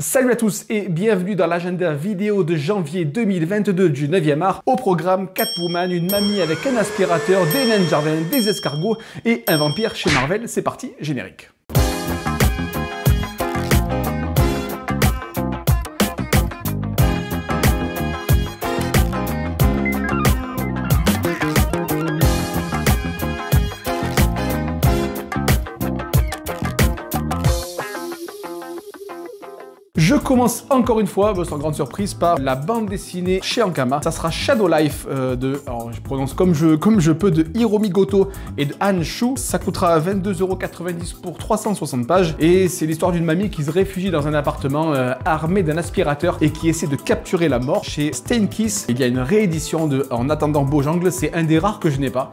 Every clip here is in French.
Salut à tous et bienvenue dans l'agenda vidéo de janvier 2022 du 9e art. Au programme Catwoman, une mamie avec un aspirateur, des nains de jardin, des escargots et un vampire chez Marvel. C'est parti, générique. Je commence encore une fois, sans grande surprise, par la bande dessinée chez Ankama. Ça sera Shadow Life alors je prononce comme je peux, de Hiromi Goto et de Han Shu. Ça coûtera 22,90 € pour 360 pages. Et c'est l'histoire d'une mamie qui se réfugie dans un appartement armée d'un aspirateur et qui essaie de capturer la mort. Chez Steinkiss, il y a une réédition de En attendant Beaujangle. C'est un des rares que je n'ai pas.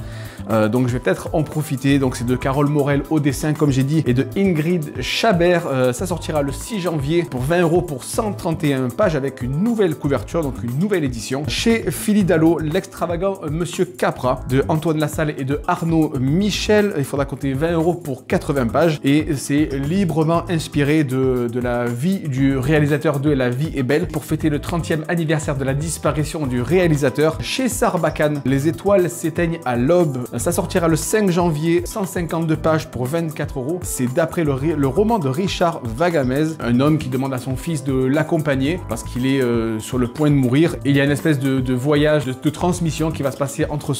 Donc je vais peut-être en profiter. Donc c'est de Carole Morel au dessin, comme j'ai dit, et de Ingrid Chabert. Ça sortira le 6 janvier pour 20 € pour 131 pages avec une nouvelle couverture, donc une nouvelle édition. Chez Philidalo, l'extravagant Monsieur Capra de Antoine Lassalle et de Arnaud Michel. Il faudra compter 20 € pour 80 pages et c'est librement inspiré de la vie du réalisateur de La vie est belle pour fêter le 30e anniversaire de la disparition du réalisateur. Chez Sarbacane, les étoiles s'éteignent à l'aube. Ça sortira le 5 janvier, 152 pages pour 24 €. C'est d'après le roman de Richard Vagamez, un homme qui demande à son fils de l'accompagner parce qu'il est sur le point de mourir. Et il y a une espèce de voyage, de transmission qui va se passer entre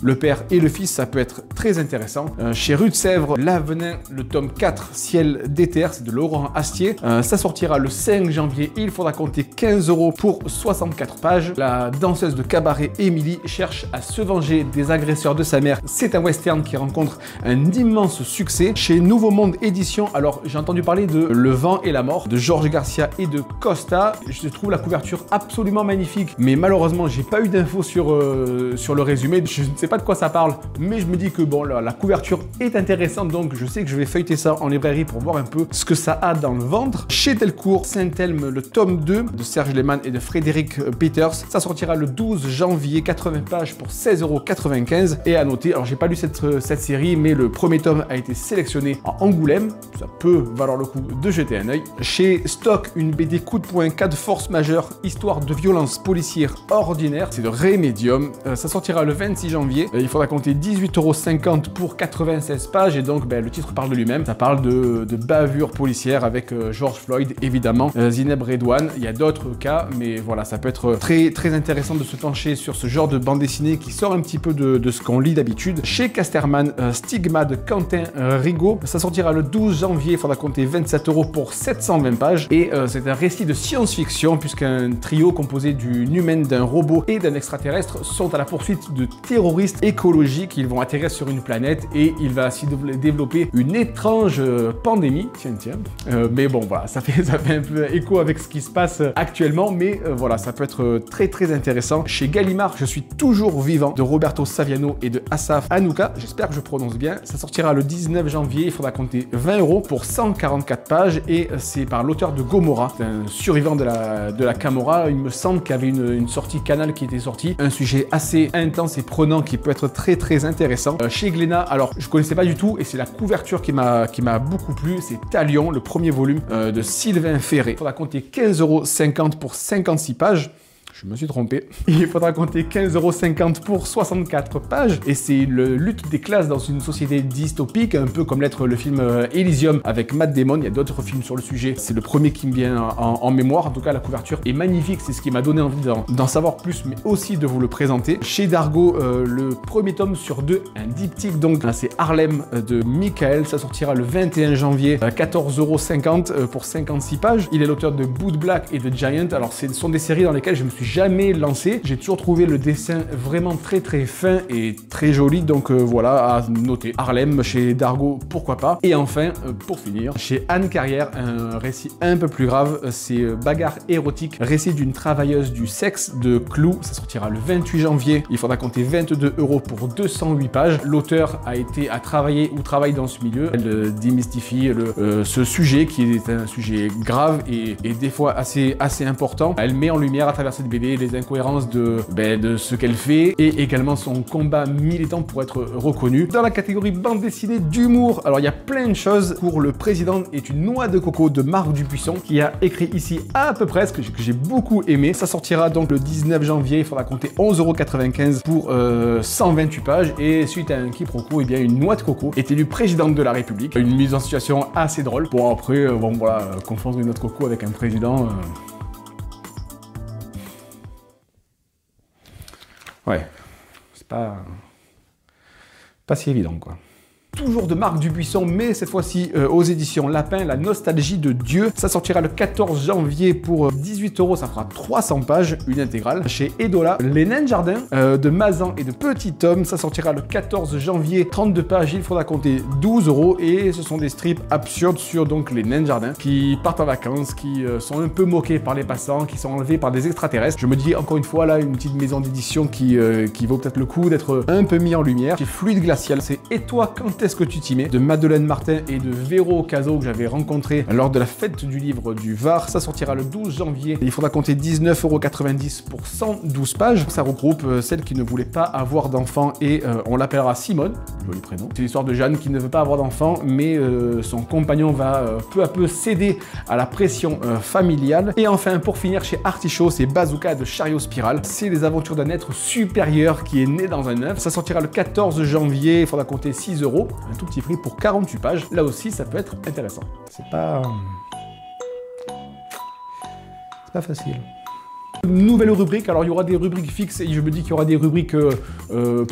le père et le fils. Ça peut être très intéressant. Chez Rue de Sèvres, L'Avenin, le tome 4, Ciel d'éther, c'est de Laurent Astier. Ça sortira le 5 janvier. Il faudra compter 15 € pour 64 pages. La danseuse de cabaret Émilie cherche à se venger des agresseurs de sa mère. C'est un western qui rencontre un immense succès. Chez Nouveau Monde Édition, alors j'ai entendu parler de Le vent et la mort de Georges Garcia et de Costa. Je trouve la couverture absolument magnifique, mais malheureusement j'ai pas eu d'infos sur le résumé. Je ne sais pas de quoi ça parle, mais je me dis que bon, la couverture est intéressante, donc je sais que je vais feuilleter ça en librairie pour voir un peu ce que ça a dans le ventre. Chez Delcourt, Saint-Elme, le tome 2 de Serge Lehmann et de Frédéric Peters. Ça sortira le 12 janvier, 80 pages pour 16,95 €. Et à noter, alors j'ai pas lu cette série, mais le premier tome a été sélectionné à Angoulême. Ça peut valoir le coup de jeter un œil. Chez Stock, une BD coup de poing, cas de force majeure, histoire de violence policière ordinaire. C'est de Remedium. Ça sortira le 26 janvier. Il faudra compter 18,50 € pour 96 pages. Et donc, le titre parle de lui-même. Ça parle de bavure policière avec George Floyd, évidemment. Zineb Redouane. Il y a d'autres cas, mais voilà, ça peut être très, très intéressant de se pencher sur ce genre de bande dessinée qui sort un petit peu de ce qu'on lit d'habitude. Chez Casterman, Stigma de Quentin Rigaud. Ça sortira le 12 janvier. Il faudra compter 27 € pour 720 pages. Et c'est un récit de science-fiction puisqu'un trio composé d'une humaine, d'un robot et d'un extraterrestre sont à la poursuite de terroristes écologiques. Ils vont atterrir sur une planète et il va ainsi développer une étrange pandémie. Tiens. Mais bon, voilà, ça fait un peu écho avec ce qui se passe actuellement, mais voilà, ça peut être très très intéressant. Chez Gallimard, Je suis toujours vivant de Roberto Saviano et de Asaf Hanouka. J'espère que je prononce bien. Ça sortira le 19 janvier. Il faudra compter 20 € pour 144 pages et c'est par l'auteur de Gomorrah. C'est un survivant de la Camorra. Il me semble qu'il y avait une sortie Canal qui était sortie. Un sujet assez intense et prenant qui peut être très très intéressant. Chez Glénat, alors je connaissais pas du tout et c'est la couverture qui m'a beaucoup plu. C'est Talion, le premier volume de Sylvain Ferré. Il faudra compter 15,50 € pour 56 pages. Je me suis trompé. Il faudra compter 15,50 € pour 64 pages. Et c'est le lutte des classes dans une société dystopique, un peu comme l'être le film Elysium avec Matt Damon. Il y a d'autres films sur le sujet. C'est le premier qui me vient en mémoire. En tout cas, la couverture est magnifique. C'est ce qui m'a donné envie d'en savoir plus, mais aussi de vous le présenter. Chez Dargo, le premier tome sur 2, un diptyque. Donc, c'est Harlem de Michael. Ça sortira le 21 janvier, 14,50 € pour 56 pages. Il est l'auteur de Boot Black et de Giant. Alors, ce sont des séries dans lesquelles je me suis jamais lancé. J'ai toujours trouvé le dessin vraiment très très fin et très joli, donc voilà, à noter. Harlem chez Dargo, pourquoi pas. Et enfin, pour finir, chez Anne Carrière, un récit un peu plus grave, c'est Bagarre érotique, récit d'une travailleuse du sexe de Clou. Ça sortira le 28 janvier. Il faudra compter 22 € pour 208 pages. L'auteur a travaillé ou travaille dans ce milieu. Elle démystifie ce sujet qui est un sujet grave et des fois assez important. Elle met en lumière à travers cette BD révéler les incohérences de ce qu'elle fait et également son combat militant pour être reconnu. Dans la catégorie bande dessinée d'humour, alors il y a plein de choses. Pour Le Président est une noix de coco de Marc Dubuisson qui a écrit ici à peu près, que j'ai beaucoup aimé. Ça sortira donc le 19 janvier, il faudra compter 11,95 € pour 128 pages et suite à un quiproquo, et bien une noix de coco est élue présidente de la République. Une mise en situation assez drôle. Bon après, bon voilà, confondre une noix de coco avec un président... Ouais, c'est pas si évident quoi. Toujours de Marc Dubuisson, mais cette fois-ci aux éditions Lapin, La Nostalgie de Dieu. Ça sortira le 14 janvier pour 18 €, ça fera 300 pages, une intégrale. Chez Edola, Les Nains de Jardin de Mazan et de Petit Tom, ça sortira le 14 janvier, 32 pages, il faudra compter 12 € et ce sont des strips absurdes sur donc les Nains de Jardin qui partent en vacances, qui sont un peu moqués par les passants, qui sont enlevés par des extraterrestres. Je me dis encore une fois là, une petite maison d'édition qui vaut peut-être le coup d'être un peu mis en lumière. Chez Fluide Glacial, c'est Et toi, quand est-ce que tu t'y mets de Madeleine Martin et de Véro Cazot que j'avais rencontré lors de la fête du livre du Var. Ça sortira le 12 janvier. Il faudra compter 19,90 € pour 112 pages. Ça regroupe celle qui ne voulait pas avoir d'enfant et on l'appellera Simone, joli prénom. C'est l'histoire de Jeanne qui ne veut pas avoir d'enfant mais son compagnon va peu à peu céder à la pression familiale. Et enfin pour finir chez Artichaut, c'est Bazooka de Chariot Spirale. C'est les aventures d'un être supérieur qui est né dans un œuf. Ça sortira le 14 janvier. Il faudra compter 6 €. Un tout petit prix pour 48 pages. Là aussi, ça peut être intéressant. C'est pas facile. Nouvelle rubrique, alors il y aura des rubriques fixes et je me dis qu'il y aura des rubriques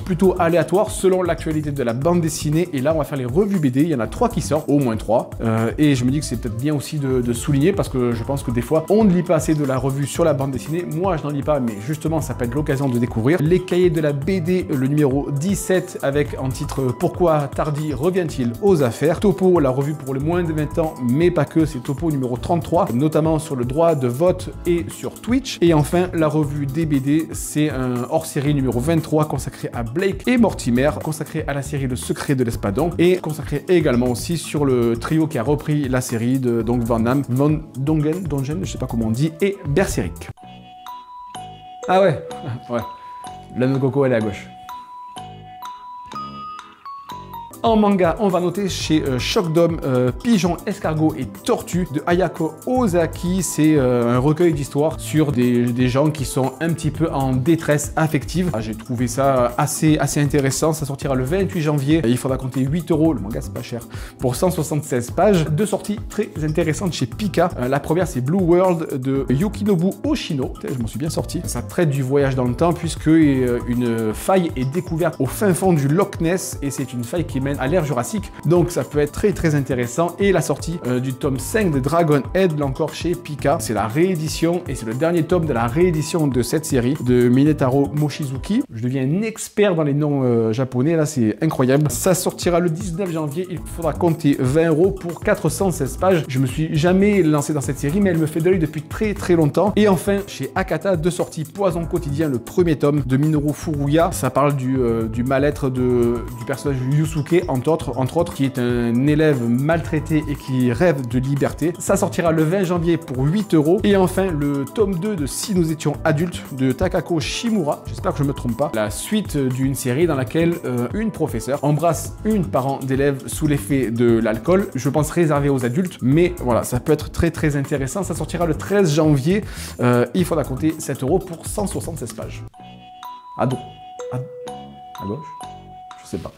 plutôt aléatoires selon l'actualité de la bande dessinée et là on va faire les revues BD, il y en a 3 qui sortent, au moins 3 et je me dis que c'est peut-être bien aussi de souligner parce que je pense que des fois on ne lit pas assez de la revue sur la bande dessinée, moi je n'en lis pas mais justement ça peut être l'occasion de découvrir. Les cahiers de la BD, le numéro 17 avec en titre Pourquoi Tardy revient-il aux affaires, Topo, la revue pour les moins de 20 ans mais pas que, c'est Topo numéro 33, notamment sur le droit de vote et sur Twitch. Et enfin, la revue des BD, c'est un hors-série numéro 23 consacré à Blake et Mortimer, consacré à la série Le Secret de l'Espadon et consacré également aussi sur le trio qui a repris la série de donc Van Damme, Van Dongen, je sais pas comment on dit, et Berserk. Ah ouais, ouais, la noix de coco elle est à gauche. En manga, on va noter chez Choc d'Homme, Pigeon, Escargot et Tortue de Ayako Ozaki. C'est un recueil d'histoires sur des gens qui sont un petit peu en détresse affective. Ah, j'ai trouvé ça assez intéressant. Ça sortira le 28 janvier. Il faudra compter 8 €. Le manga, c'est pas cher. Pour 176 pages. Deux sorties très intéressantes chez Pika. La première, c'est Blue World de Yukinobu Oshino. Je m'en suis bien sorti. Ça traite du voyage dans le temps puisque une faille est découverte au fin fond du Loch Ness et c'est une faille qui mène à l'ère jurassique, donc ça peut être très intéressant. Et la sortie du tome 5 de Dragon Head, là encore chez Pika, c'est la réédition et c'est le dernier tome de la réédition de cette série de Minetaro Mochizuki. Je deviens un expert dans les noms japonais, là c'est incroyable. Ça sortira le 19 janvier, il faudra compter 20 € pour 416 pages. Je me suis jamais lancé dans cette série mais elle me fait de l'œil depuis très longtemps. Et enfin chez Akata, deux sorties, Poison quotidien, le premier tome de Minoru Furuya, ça parle du mal-être du personnage Yusuke entre autres, qui est un élève maltraité et qui rêve de liberté. Ça sortira le 20 janvier pour 8 €. Et enfin, le tome 2 de Si nous étions adultes de Takako Shimura, j'espère que je me trompe pas, la suite d'une série dans laquelle une professeure embrasse une parent d'élève sous l'effet de l'alcool, je pense réservé aux adultes, mais voilà, ça peut être très intéressant. Ça sortira le 13 janvier, il faudra compter 7 € pour 176 pages. À gauche? Je sais pas.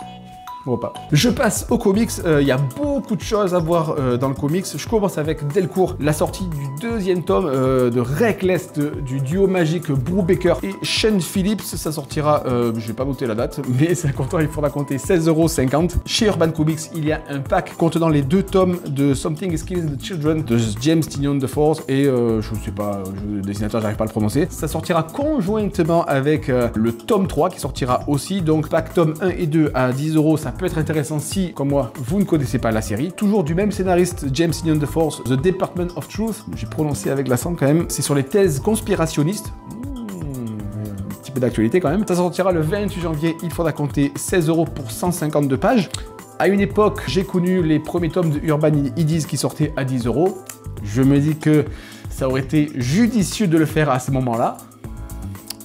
Pas. Je passe aux comics, il y a beaucoup de choses à voir dans le comics. Je commence avec Delcourt, la sortie du deuxième tome de Reckless du duo magique Brubaker et Shane Phillips. Ça sortira, je vais pas noter la date, mais c'est content, il faudra compter 16,50 €. Chez Urban Comics, il y a un pack contenant les deux tomes de Something is Killing the Children de James Tynion de Force et je sais pas, le dessinateur, j'arrive pas à le prononcer. Ça sortira conjointement avec le tome 3 qui sortira aussi, donc pack tome 1 et 2 à 10 €. Ça peut être intéressant si, comme moi, vous ne connaissez pas la série. Toujours du même scénariste, James Tynion de Force, The Department of Truth. J'ai prononcé avec l'accent quand même. C'est sur les thèses conspirationnistes. Un petit peu d'actualité quand même. Ça sortira le 28 janvier. Il faudra compter 16 € pour 152 pages. À une époque, j'ai connu les premiers tomes de Urban Idis qui sortaient à 10 €. Je me dis que ça aurait été judicieux de le faire à ce moment-là.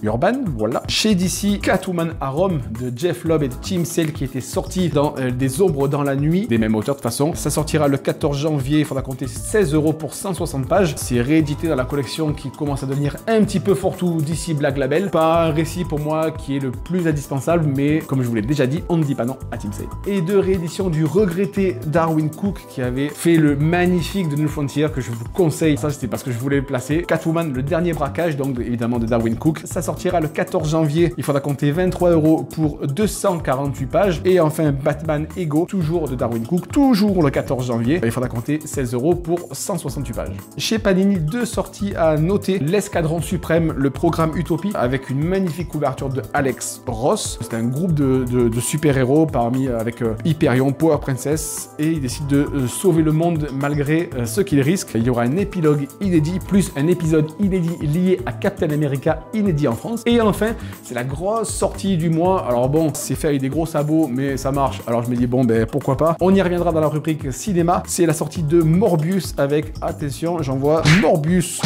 Urban, voilà. Chez DC, Catwoman à Rome de Jeff Lobb et de Tim Sale qui était sorti dans Des Ombres dans la nuit, des mêmes auteurs de toute façon. Ça sortira le 14 janvier, il faudra compter 16 € pour 160 pages. C'est réédité dans la collection qui commence à devenir un petit peu fourre-tout DC Black Label. Pas un récit pour moi qui est le plus indispensable, mais comme je vous l'ai déjà dit, on ne dit pas non à Tim Sale. Et de réédition du regretté Darwyn Cooke qui avait fait le magnifique de New Frontier que je vous conseille. Ça c'était parce que je voulais le placer. Catwoman, le dernier braquage, donc évidemment de Darwyn Cooke. Ça sortira le 14 janvier, il faudra compter 23 € pour 248 pages. Et enfin Batman Ego, toujours de Darwyn Cooke, toujours le 14 janvier, il faudra compter 16 € pour 168 pages. Chez Panini, deux sorties à noter. L'Escadron Suprême, le programme Utopie, avec une magnifique couverture de Alex Ross. C'est un groupe de super-héros parmi avec Hyperion, Power Princess, et ils décident de sauver le monde malgré ce qu'ils risquent. Il y aura un épilogue inédit, plus un épisode inédit lié à Captain America, inédit en France. Et enfin, c'est la grosse sortie du mois. Alors bon, c'est fait avec des gros sabots, mais ça marche. Alors je me dis, bon, ben pourquoi pas. On y reviendra dans la rubrique cinéma. C'est la sortie de Morbius avec, attention, j'envoie Morbius,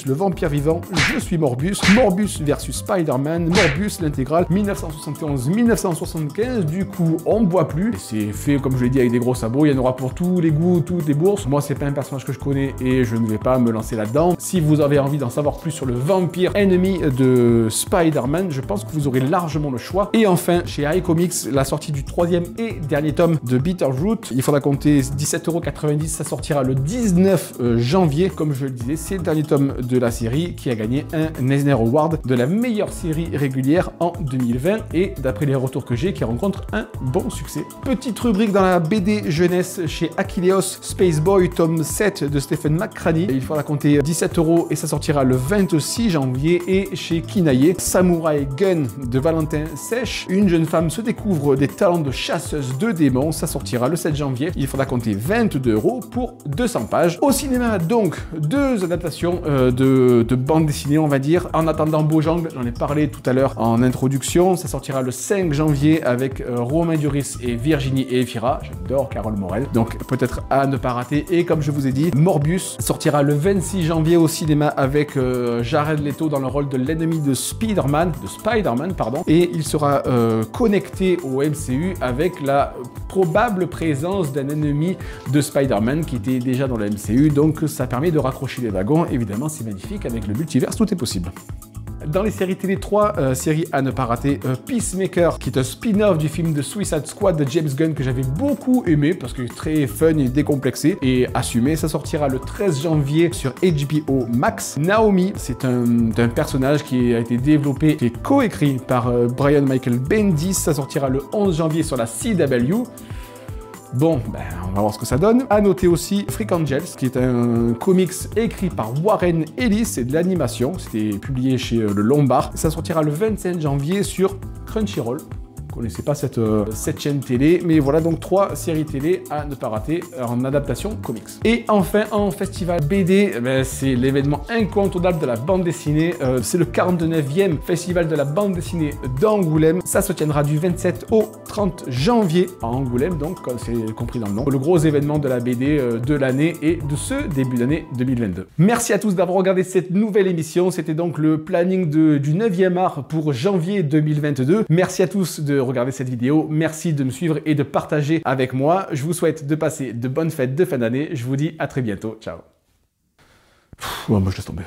le vampire vivant, je suis Morbius, Morbius versus Spider-Man, Morbius l'intégrale, 1971-1975, du coup, on ne boit plus. C'est fait, comme je l'ai dit, avec des gros sabots. Il y en aura pour tous les goûts, toutes les bourses. Moi, c'est pas un personnage que je connais et je ne vais pas me lancer là-dedans. Si vous avez envie d'en savoir plus sur le vampire ennemi de Spider-Man, je pense que vous aurez largement le choix. Et enfin, chez iComics, la sortie du 3e et dernier tome de Bitterroot. Il faudra compter 17,90 €. Ça sortira le 19 janvier. Comme je le disais, c'est le dernier tome de la série qui a gagné un Eisner Award de la meilleure série régulière en 2020. Et d'après les retours que j'ai, qui rencontre un bon succès. Petite rubrique dans la BD jeunesse chez Achilleos, Space Boy, tome 7 de Stephen McCranie. Il faudra compter 17 € et ça sortira le 26 janvier. Et chez Kinaye, Samurai Gun de Valentin Sèche. Une jeune femme se découvre des talents de chasseuse de démons. Ça sortira le 7 janvier. Il faudra compter 22 € pour 200 pages. Au cinéma, donc, deux adaptations de bande dessinée, on va dire. En attendant Bojang, j'en ai parlé tout à l'heure en introduction. Ça sortira le 5 janvier avec Romain Duris et Virginie et Efira. J'adore Carole Morel. Donc, peut-être à ne pas rater. Et comme je vous ai dit, Morbius sortira le 26 janvier au cinéma avec Jared Leto dans le rôle de l'ennemi de Spider-Man, pardon. Et il sera connecté au MCU avec la probable présence d'un ennemi de Spider-Man qui était déjà dans le MCU. Donc, ça permet de raccrocher les wagons. Évidemment, c'est magnifique. Avec le multivers, tout est possible. Dans les séries télé, 3 séries à ne pas rater. Peacemaker, qui est un spin-off du film de Suicide Squad de James Gunn que j'avais beaucoup aimé parce que très fun et décomplexé et assumé. Ça sortira le 13 janvier sur HBO Max. Naomi, c'est un personnage qui a été développé et coécrit par Brian Michael Bendis. Ça sortira le 11 janvier sur la CW. Bon, ben, on va voir ce que ça donne. À noter aussi Freak Angels, qui est un comics écrit par Warren Ellis, c'est de l'animation. C'était publié chez Le Lombard. Ça sortira le 25 janvier sur Crunchyroll. Je ne connaissais pas cette chaîne télé, mais voilà donc 3 séries télé à ne pas rater en adaptation comics. Et enfin, en festival BD, ben, c'est l'événement incontournable de la bande dessinée. C'est le 49e festival de la bande dessinée d'Angoulême. Ça se tiendra du 27 au 30 janvier à Angoulême, donc comme c'est compris dans le nom. Le gros événement de la BD de l'année et de ce début d'année 2022. Merci à tous d'avoir regardé cette nouvelle émission. C'était donc le planning du 9e art pour janvier 2022. Merci à tous de regarder cette vidéo. Merci de me suivre et de partager avec moi. Je vous souhaite de passer de bonnes fêtes de fin d'année. Je vous dis à très bientôt. Ciao. Moi je laisse tomber.